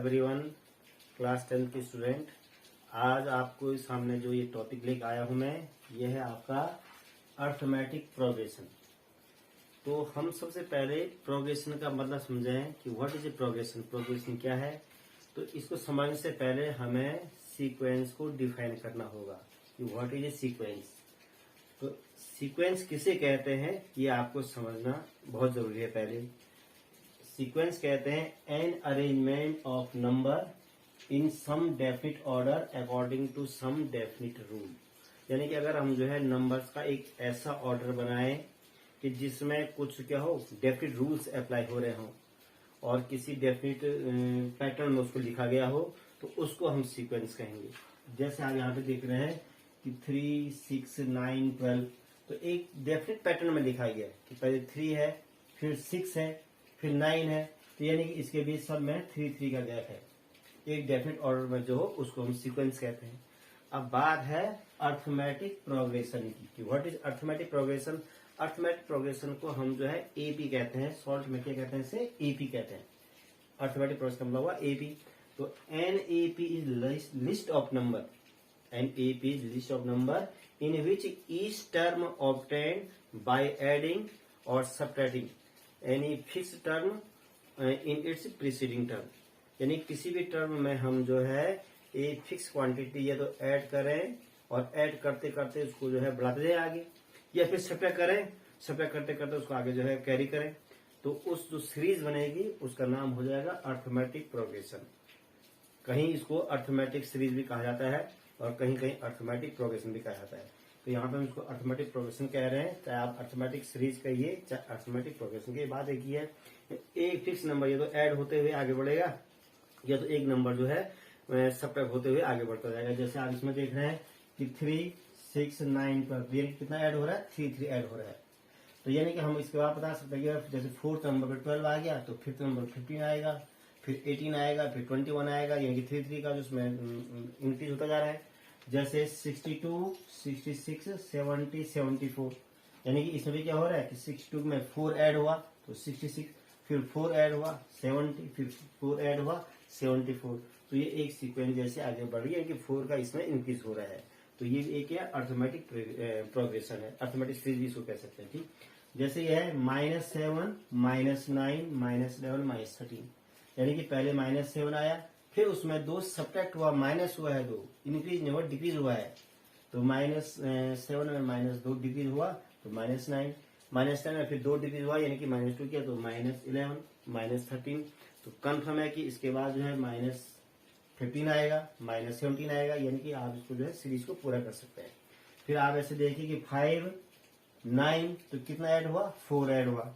Everyone, class 10 के student. आज आपको सामने जो ये टॉपिक लेकर आया हूं मैं, ये है आपका अर्थमेटिक प्रोग्रेशन। तो हम सबसे पहले प्रोग्रेशन का मतलब समझें कि what is a progression, progression क्या है। तो इसको समझने से पहले हमें सीक्वेंस को डिफाइन करना होगा कि व्हाट इज ए सीक्वेंस। तो सीक्वेंस किसे कहते हैं ये आपको समझना बहुत जरूरी है। पहले सीक्वेंस कहते हैं an arrangement of number in some definite order according to some definite rule. यानी कि अगर हम जो है नंबर्स का एक ऐसा ऑर्डर बनाएं कि जिसमें कुछ क्या हो, डेफिनिट रूल्स अप्लाई हो रहे हों और किसी डेफिनिट पैटर्न में उसको लिखा गया हो, तो उसको हम सीक्वेंस कहेंगे। जैसे आप यहाँ पे देख रहे हैं कि 3, 6, 9, 12, तो एक डेफिनिट पैटर्न में लिखा गया है कि पहले 3 है, फिर 6 है, फिर 9 है। तो यानी कि इसके बीच सब में 3 का गैप है। एक डेफिनेट ऑर्डर में जो हो उसको हम सीक्वेंस कहते हैं। अब बात है अर्थमेटिक प्रोग्रेशन की। What is arithmetic progression. Arithmetic progression को हम जो है एपी कहते हैं। शॉर्ट में क्या कहते हैं, इसे एपी कहते हैं। अर्थमेटिक प्रोग्रेशन मतलब हुआ एपी। तो an AP is list of number, an AP is list of number in which each term obtained by adding और subtracting any fix term in its preceding term. यानी किसी भी term में हम जो है एक फिक्स क्वांटिटी या तो ऐड करें और ऐड करते करते उसको जो है बढ़ाते जाए आगे, या फिर सब्ट्रैक्ट करें, सब्ट्रैक्ट करते करते उसको आगे जो है कैरी करें। तो उस जो सीरीज बनेगी उसका नाम हो जाएगा अर्थमेटिक प्रोग्रेशन। कहीं इसको अर्थमेटिक सीरीज भी कहा जाता है और कहीं कहीं अर्थमेटिक प्रोग्रेशन भी कहा जाता है। तो यहाँ पे हम इसको अर्थमेटिक प्रोग्रेशन कह रहे हैं, चाहे आप अर्थमेटिक सीरीज कहिए चाहे अर्थमेटिक प्रोग्रेशन की। बात एक ही है, एक फिक्स नंबर या तो ऐड होते हुए आगे बढ़ेगा या तो एक नंबर जो है सब्ट्रैक्ट होते हुए आगे बढ़ता जाएगा। जैसे आप इसमें देख रहे हैं कि 3, 6, 9 पर कितना ऐड हो रहा है, 3 ऐड हो रहा है। तो यानी कि हम इसके बाद बता सकते हैं कि जैसे 4th नंबर पर 12 आ गया तो 5th नंबर 15 आएगा, फिर 18 आएगा, फिर 21 आएगा। यानी कि 3 का जो उसमें इंक्रीज होता जा रहा है। जैसे 62, 66, 70, 74, यानी कि इसमें भी क्या हो रहा है कि 62 में 4 ऐड हुआ तो 66, फिर 4 ऐड हुआ 70, फिर 4 ऐड हुआ 74। तो ये एक सीक्वेंस जैसे आगे बढ़ रही है कि 4 का इसमें इंक्रीज हो रहा है। तो ये एक क्या अर्थमेटिक प्रोग्रेशन है, अर्थमेटिक सीरीज भी इसको कह सकते हैं। ठीक, जैसे ये है -7, -9, -11, -13। यानी कि पहले -7 आया, फिर उसमें 2 सब्ट्रैक्ट हुआ, माइनस हुआ है 2, इंक्रीज नहीं हुआ, डिक्रीज हुआ है। तो -7 में -2 डिक्रीज हुआ तो -9, -10 में फिर 2 डिक्रीज हुआ यानी कि -2 किया तो -11, -13। तो कन्फर्म है कि इसके बाद जो है -15 आएगा, -17 आएगा। यानी कि आप इसको जो है सीरीज को पूरा कर सकते हैं। फिर आप ऐसे देखिए कि 5, 9 तो कितना ऐड हुआ, 4 ऐड हुआ,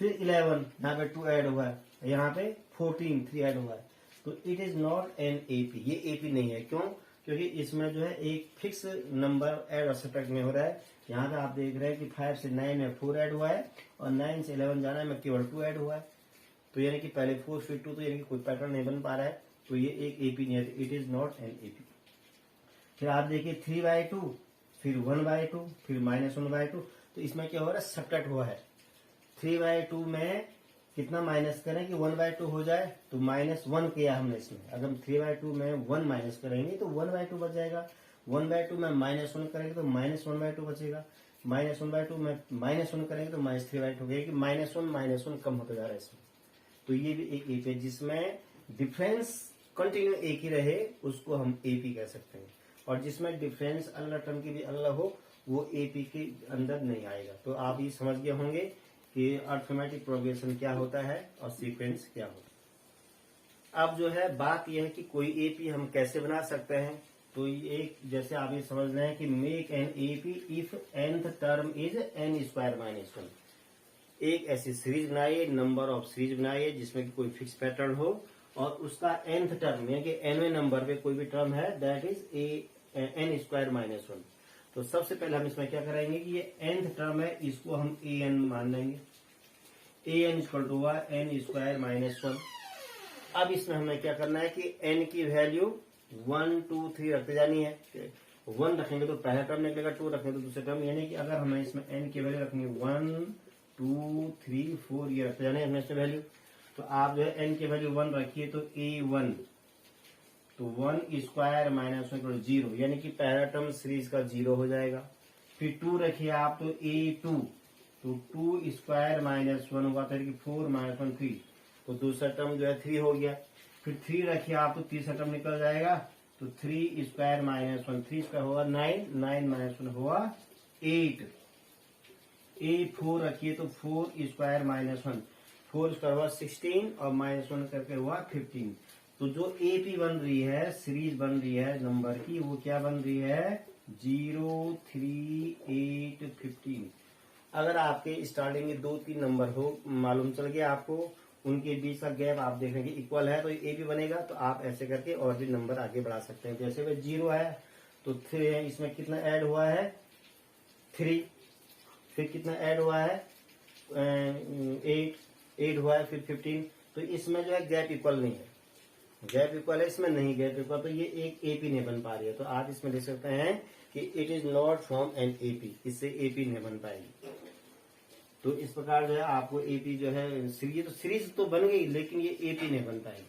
फिर 11 यहाँ पे 2 ऐड हुआ है, यहाँ पे 14 3 ऐड हुआ है। तो it is not an AP, ये एपी नहीं है। क्यों? क्योंकि इसमें जो है एक फिक्स नंबर ऐड और सब्ट्रैक्ट में हो रहा है। यहाँ पे आप देख रहे हैं कि 5 से 9 में 4 ऐड हुआ है और 9 से 11 जाना में केवल 2 ऐड हुआ है। तो यानी कि पहले 4 फिर 2, तो यानी कि कोई पैटर्न नहीं बन पा रहा है। तो ये एक एपी नहीं है, it is not an AP. फिर आप देखिए 3/2, फिर 1/2, फिर -1/2। तो इसमें क्या हो रहा है, सब्ट्रैक्ट हुआ है। 3/2 में कितना माइनस करें कि 1/2 हो जाए, तो -1 किया हमने इसमें। अगर हम 3/2 में 1 माइनस करेंगे तो 1/2 बच जाएगा। 1/2 में -1 करेंगे तो -1/2 बचेगा। -1/2 में -1 करेंगे तो -3/2 हो गया कि -1 कम होता जा रहा है इसमें। तो ये भी एक एपी है जिसमें डिफरेंस कंटिन्यू एक ही रहे, उसको हम एपी कह सकते हैं। और जिसमें डिफरेंस अलग टर्म की भी अलग हो, वो एपी के अंदर नहीं आएगा। तो आप ये समझ गए होंगे कि अर्थमेटिक प्रोग्रेशन क्या होता है और सीक्वेंस क्या होता है। अब जो है बात यह है कि कोई एपी हम कैसे बना सकते हैं। तो एक जैसे आप ये समझ रहे हैं कि make an AP if nth term is n²-1। एक ऐसी सीरीज बनाइए, नंबर ऑफ सीरीज बनाइए जिसमें कि कोई फिक्स पैटर्न हो और उसका nth टर्म यानी कि nवें नंबर पे कोई भी टर्म है, दैट इज n²-1। तो सबसे पहले हम इसमें क्या करेंगे कि ये nth टर्म है, इसको हम an मान लेंगे। an = हुआ n²-1। अब इसमें हमें क्या करना है कि n की वैल्यू 1, 2, 3 रखते जानी है। 1 रखेंगे तो पहला टर्म निकलेगा, 2 रखेंगे तो दूसरा टर्म। यानी कि अगर हमें इसमें n की वैल्यू रखनी है 1, 2, 3, 4 ये रखते जाने हैं इसमें वैल्यू। तो आप जो है n की वैल्यू 1 रखिए तो a1, तो 1 स्क्वायर माइनस 1 0, यानी कि पहला टर्म सीरीज का 0 हो जाएगा। फिर 2 रखिए आप तो a2, तो 2 स्क्वायर माइनस 1 होगा, तो 4 माइनस 1 3, तो दूसरा टर्म जो है 3 हो गया। फिर 3 रखिए आप तो तीसरा टर्म निकल जाएगा, तो 3 स्क्वायर माइनस 1, 3 स्क्वायर होगा 9, 9 माइनस 1 होगा 8। a4 रखिए तो 4 स्क्वायर माइनस 1, 4 स्क्वायर हुआ 16 और माइनस 1 करके हुआ 15। तो जो एपी बन रही है, सीरीज बन रही है नंबर की, वो क्या बन रही है 0, 3, 8, 15। अगर आपके स्टार्टिंग में 2-3 नंबर हो, मालूम चल गया आपको, उनके बीच का गैप आप देखेंगे इक्वल है तो एपी बनेगा। तो आप ऐसे करके और भी नंबर आगे बढ़ा सकते हैं। जैसे वे 0 है तो 3 है, इसमें कितना ऐड हुआ है 3, फिर कितना ऐड हुआ है 8 हुआ है, फिर 15। तो इसमें जो है गैप इक्वल नहीं है, गैप इक्वल है, इसमें नहीं गैप इक्वल, तो ये एक एपी नहीं बन पा रही है। तो आप इसमें देख सकते हैं कि it is not from an AP, इससे एपी नहीं बन पाएगी। तो इस प्रकार जो है आपको एपी जो है सीरीज तो बन गई, लेकिन ये एपी नहीं बन पाएगी।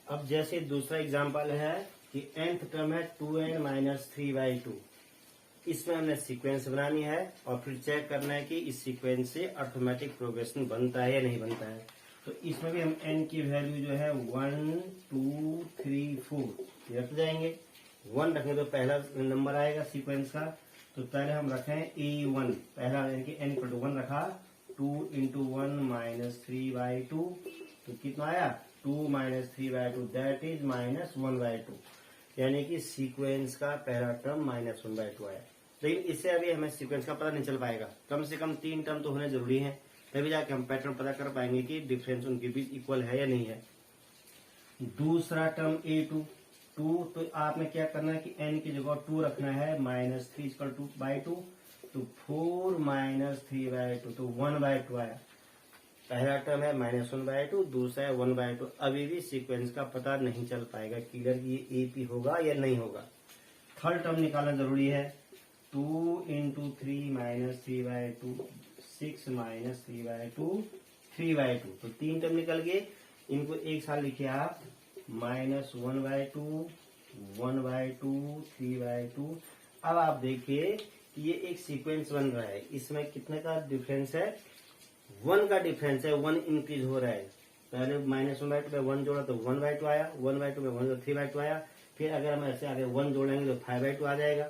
अब जैसे दूसरा एग्जांपल है कि nth टर्म है 2n माइनस 3/2, इसमें हमने सीक्वेंस बनानी है और फिर चेक करना है कि इस सीक्वेंस से अर्थमेटिक प्रोग्रेशन बनता है या नहीं बनता है। तो इसमें भी हम n की वैल्यू जो है 1, 2, 3, 4 रख जाएंगे। 1 रखेंगे तो पहला नंबर आएगा सीक्वेंस का, तो पहले हम रखें a1, पहला यानी कि n इक्वल टू 1 रखा, 2 इंटू 1 माइनस 3/2, तो कितना आया 2 माइनस 3/2, दैट इज माइनस 1/2, यानी कि सीक्वेंस का पहला टर्म माइनस 1/2 आया। लेकिन इससे अभी हमें सीक्वेंस का पता नहीं चल पाएगा, कम से कम 3 टर्म तो होने जरूरी है, तभी जाके हम पैटर्न पता कर पाएंगे कि डिफरेंस उनके बीच इक्वल है या नहीं है। दूसरा टर्म a2, 2, तो आपने क्या करना है कि n की जगह 2 रखना है, माइनस 3/2, तो 4 माइनस 3/2, तो 1/2 आया। पहला टर्म है माइनस 1/2, दूसरा है 1/2। अभी भी सीक्वेंस का पता नहीं चल पाएगा क्लियर कि ये एपी होगा या नहीं होगा। थर्ड टर्म निकालना जरूरी है, 2 इंटू 3 माइनस 3/2, 6 माइनस 3/2, 3/2, तो 3 टर्म निकल गए। इनको एक साथ लिखिए आप, माइनस 1/2, 1/2, 3/2। अब आप देखिए कि ये एक सीक्वेंस बन रहा है, इसमें कितने का डिफरेंस है 1 का डिफरेंस है, 1 इंक्रीज हो रहा है। पहले माइनस 1/2 में 1 जोड़ा तो 1/2 आया, 1/2 में 1 3/2 आया, फिर अगर हम ऐसे आगे 1 जोड़ेंगे तो 5/2 आ जाएगा।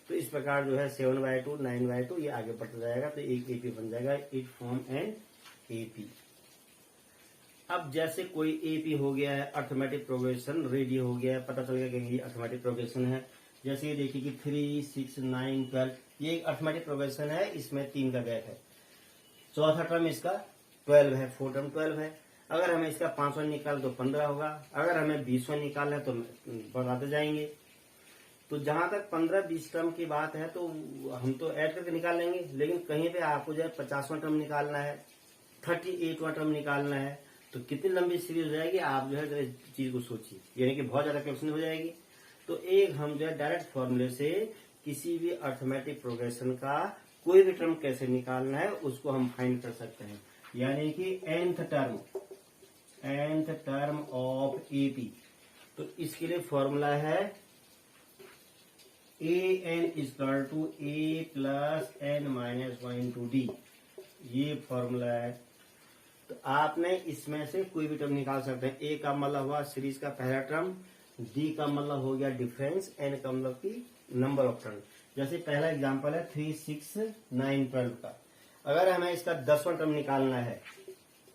तो इस प्रकार जो है 7/2, 9/2 ये आगे बढ़ता जाएगा, तो एक एपी बन जाएगा, इट फॉर्म एन एपी। अब जैसे कोई एपी हो गया है, अर्थमेटिक प्रोग्रेशन रेडी हो गया है, पता चल गया कि ये अर्थमेटिक प्रोग्रेशन है। जैसे ये देखिए कि 3, 6, 9, 12 ये एक अर्थमेटिक प्रोग्रेशन है, इसमें 3 का गैप है। चौथा टर्म इसका 12 है, 4 टर्म 12 है। अगर हमें इसका 5वां निकाल तो 15 होगा, अगर हमें 20वां निकालना है तो बढ़ाते जाएंगे। तो जहां तक 15-20 टर्म की बात है तो हम तो ऐड करके निकाल लेंगे, लेकिन कहीं पे आपको जो है 50वां टर्म निकालना है, 38वां टर्म निकालना है, तो कितनी लंबी सीरीज हो जाएगी, आप जो है चीज को सोचिए, यानी कि बहुत ज्यादा कैलकुलेशन हो जाएगी। तो एक हम जो है डायरेक्ट फॉर्मूले से किसी भी अर्थमेटिक प्रोग्रेशन का कोई भी टर्म कैसे निकालना है उसको हम फाइंड कर सकते हैं। यानी कि nth टर्म ऑफ एपी, तो इसके लिए फॉर्मूला है an equal to a plus n minus 1 into d, ये फॉर्मूला है। तो आपने इसमें से कोई भी टर्म निकाल सकते हैं। a का मतलब हुआ सीरीज का पहला टर्म, d का मतलब हो गया डिफरेंस, n का मतलब की नंबर ऑफ टर्म। जैसे पहला एग्जांपल है 3, 6, 9, 12 का, अगर हमें इसका 10वां टर्म निकालना है,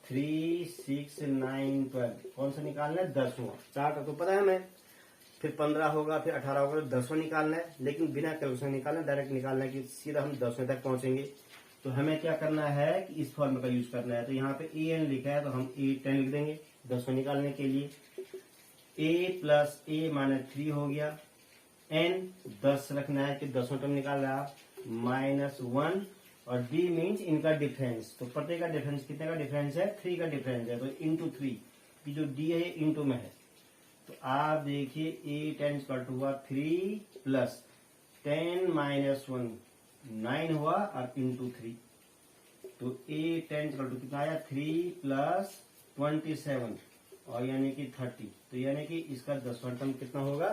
3, 6, 9, 12 कौन सा निकालना है 10वां, 4 तो पता है हमें, फिर 15 होगा, फिर 18 होगा, 10वां निकालना है, लेकिन बिना कैलकुलेशन निकालना, डायरेक्ट निकालना है कि सीधा हम 10वें तक पहुंचेंगे। तो हमें क्या करना है कि इस फॉर्मूले का यूज करना है। तो यहाँ पे an लिखा है तो हम a10 लिख देंगे 10वां निकालने के लिए। a प्लस a माइनस 3 हो गया, n 10 रखना है कि 10वां टर्म निकाल रहा है माइनस 1, और d मीन्स इनका डिफरेंस, तो प्रत्येक का डिफरेंस कितने का डिफरेंस है 3 का डिफरेंस है, तो इंटू 3 की जो d है इंटू में है। तो आप देखिए a10 इक्वल टू हुआ 3 प्लस 10 माइनस 1 9 हुआ और इंटू 3, तो A10 कितना आया 3 प्लस 27 और यानी कि 30, तो यानी कि इसका 10वां टर्म कितना होगा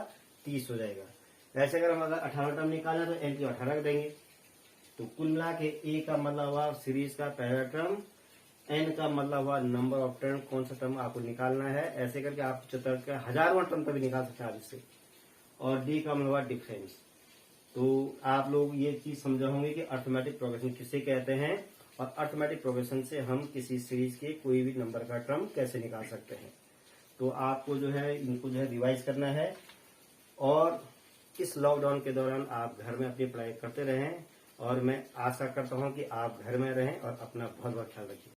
30 हो जाएगा। वैसे अगर हम 18वां टर्म निकालना तो n की 18 देंगे। तो कुल मिला के A का मतलब हुआ सीरीज का पहला टर्म, n का मतलब हुआ नंबर ऑफ टर्म, कौन सा टर्म आपको निकालना है। ऐसे करके आप चतुर्थ का 1000वां टर्म तक निकाल सकते हैं आप इससे। और D का मतलब हुआ डिफरेंस। तो आप लोग ये चीज समझे होंगे कि अर्थमेटिक प्रोग्रेशन किसे कहते हैं और अर्थमेटिक प्रोग्रेशन से हम किसी सीरीज के कोई भी नंबर का टर्म कैसे निकाल सकते हैं। तो आपको जो है इनको जो है रिवाइज करना है और इस लॉकडाउन के दौरान आप घर में अपनी पढ़ाई करते रहें और मैं आशा करता हूं कि आप घर में रहें और अपना बहुत बहुत ख्याल रखिए।